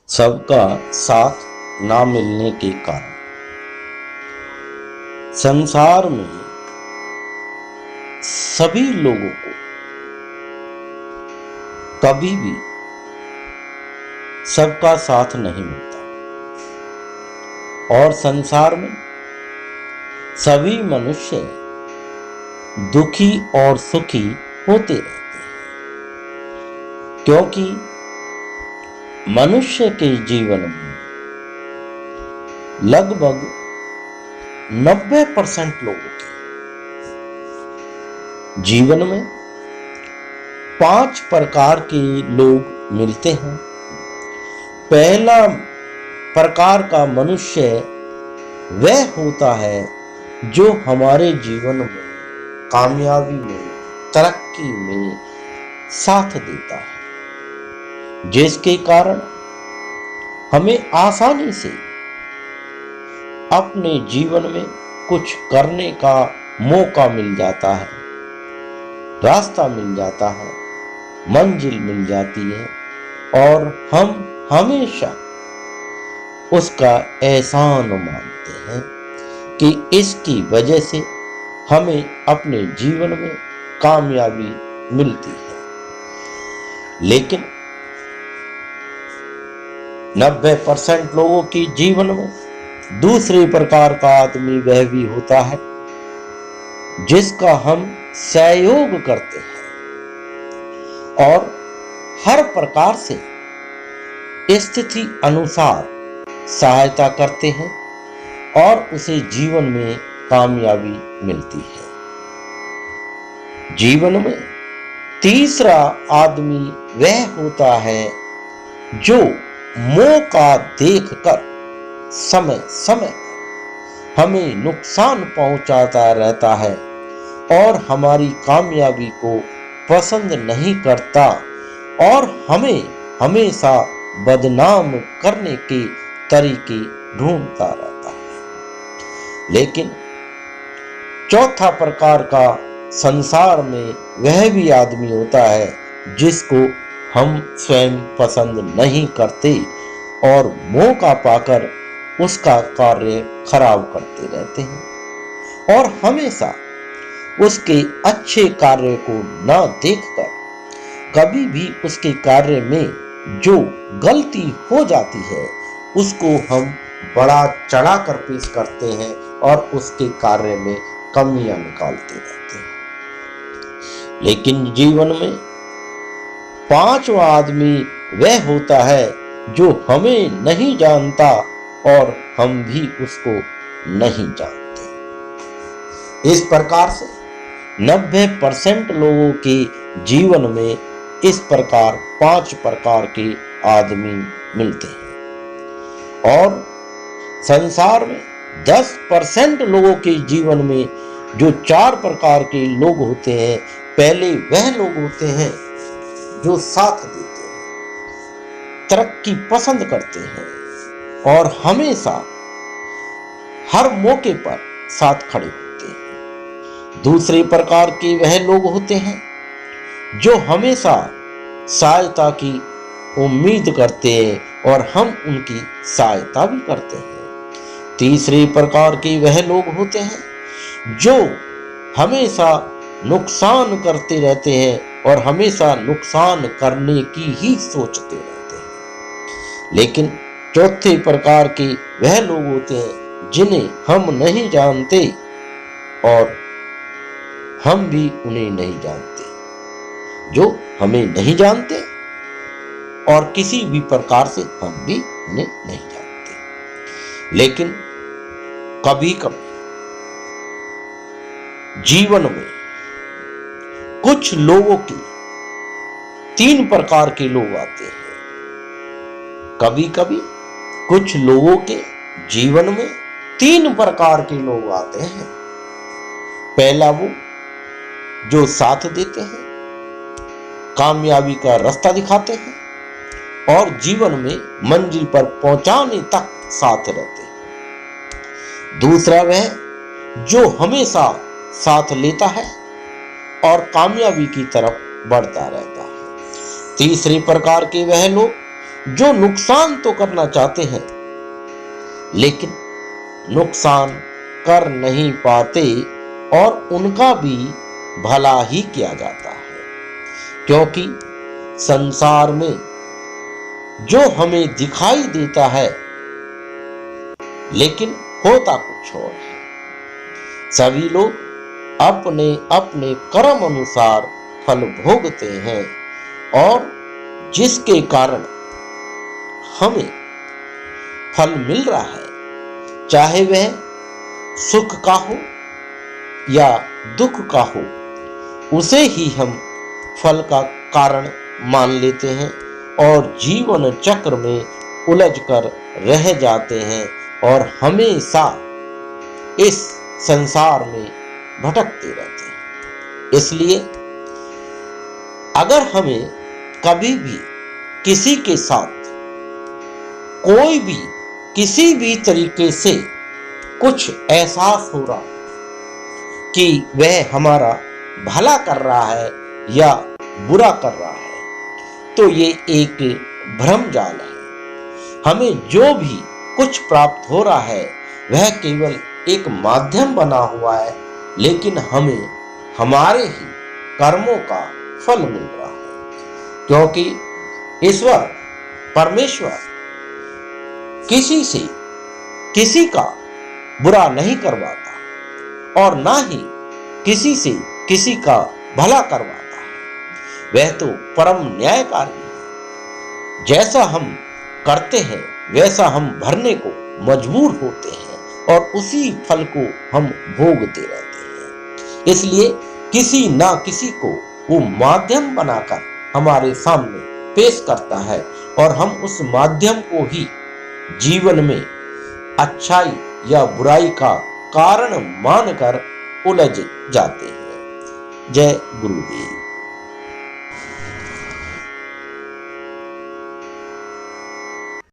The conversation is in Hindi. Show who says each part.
Speaker 1: सबका साथ ना मिलने के कारण संसार में सभी लोगों को कभी भी सबका साथ नहीं मिलता और संसार में सभी मनुष्य दुखी और सुखी होते रहते हैं, क्योंकि मनुष्य के जीवन में लगभग 90% लोगों के जीवन में 5 प्रकार के लोग मिलते हैं। पहला प्रकार का मनुष्य वह होता है जो हमारे जीवन में कामयाबी में, तरक्की में साथ देता है, जिसके कारण हमें आसानी से अपने जीवन में कुछ करने का मौका मिल जाता है, रास्ता मिल जाता है, मंजिल मिल जाती है और हम हमेशा उसका एहसान मानते हैं कि इसकी वजह से हमें अपने जीवन में कामयाबी मिलती है। लेकिन 90% लोगों के जीवन में दूसरे प्रकार का आदमी वह भी होता है जिसका हम सहयोग करते हैं और हर प्रकार से स्थिति अनुसार सहायता करते हैं और उसे जीवन में कामयाबी मिलती है। जीवन में तीसरा आदमी वह होता है जो मौका देखकर समय समय हमें नुकसान पहुंचाता रहता है और हमारी कामयाबी को पसंद नहीं करता और हमें हमेशा बदनाम करने के तरीके ढूंढता रहता है। लेकिन चौथा प्रकार का संसार में वह भी आदमी होता है जिसको हम स्वयं पसंद नहीं करते और मौका पाकर उसका कार्य खराब करते रहते हैं और हमेशा उसके अच्छे कार्य को न देखकर कभी भी उसके कार्य में जो गलती हो जाती है उसको हम बड़ा चढ़ाकर पेश करते हैं और उसके कार्य में कमियां निकालते रहते हैं। लेकिन जीवन में 5वां आदमी वह होता है जो हमें नहीं जानता और हम भी उसको नहीं जानते। इस प्रकार से 90% लोगों के जीवन में इस प्रकार 5 प्रकार के आदमी मिलते हैं और संसार में 10% लोगों के जीवन में जो 4 प्रकार के लोग होते हैं, पहले वह लोग होते हैं जो साथ देते हैं, तरक्की पसंद करते हैं और हमेशा हर मौके पर साथ खड़े होते हैं। दूसरे प्रकार के वह लोग होते हैं जो हमेशा सहायता की उम्मीद करते हैं और हम उनकी सहायता भी करते हैं। तीसरे प्रकार के वह लोग होते हैं जो हमेशा नुकसान करते रहते हैं और हमेशा नुकसान करने की ही सोचते रहते हैं। लेकिन चौथे प्रकार के वह लोग होते हैं जिन्हें हम नहीं जानते और हम भी उन्हें नहीं जानते, जो हमें नहीं जानते और किसी भी प्रकार से हम भी उन्हें नहीं जानते। लेकिन कभी कभी जीवन में कुछ लोगों के 3 प्रकार के लोग आते हैं। कभी कभी कुछ लोगों के जीवन में 3 प्रकार के लोग आते हैं। पहला वो जो साथ देते हैं, कामयाबी का रास्ता दिखाते हैं और जीवन में मंजिल पर पहुंचाने तक साथ रहते हैं। दूसरा वह जो हमेशा साथ लेता है और कामयाबी की तरफ बढ़ता रहता है। तीसरे प्रकार के वह लोग जो नुकसान तो करना चाहते हैं लेकिन नुकसान कर नहीं पाते और उनका भी भला ही किया जाता है, क्योंकि संसार में जो हमें दिखाई देता है लेकिन होता कुछ और है। सभी लोग अपने अपने कर्म अनुसार फल भोगते हैं और जिसके कारण हमें फल मिल रहा है, चाहे वह सुख का हो या दुख का हो, उसे ही हम फल का कारण मान लेते हैं और जीवन चक्र में उलझकर रह जाते हैं और हमेशा इस संसार में भटकते रहते हैं। इसलिए अगर हमें कभी भी किसी के साथ कोई भी किसी भी तरीके से कुछ एहसास हो रहा कि वह हमारा भला कर रहा है या बुरा कर रहा है, तो ये एक भ्रम जाल है। हमें जो भी कुछ प्राप्त हो रहा है वह केवल एक माध्यम बना हुआ है, लेकिन हमें हमारे ही कर्मों का फल मिल रहा है, क्योंकि ईश्वर परमेश्वर किसी से किसी का बुरा नहीं करवाता और ना ही किसी से किसी का भला करवाता है। वह तो परम न्यायकारी है। जैसा हम करते हैं वैसा हम भरने को मजबूर होते हैं और उसी फल को हम भोगते रहते हैं। इसलिए किसी ना किसी को वो माध्यम बनाकर हमारे सामने पेश करता है और हम उस माध्यम को ही जीवन में अच्छाई या बुराई का कारण मानकर उलझ जाते हैं। जय गुरुदेव।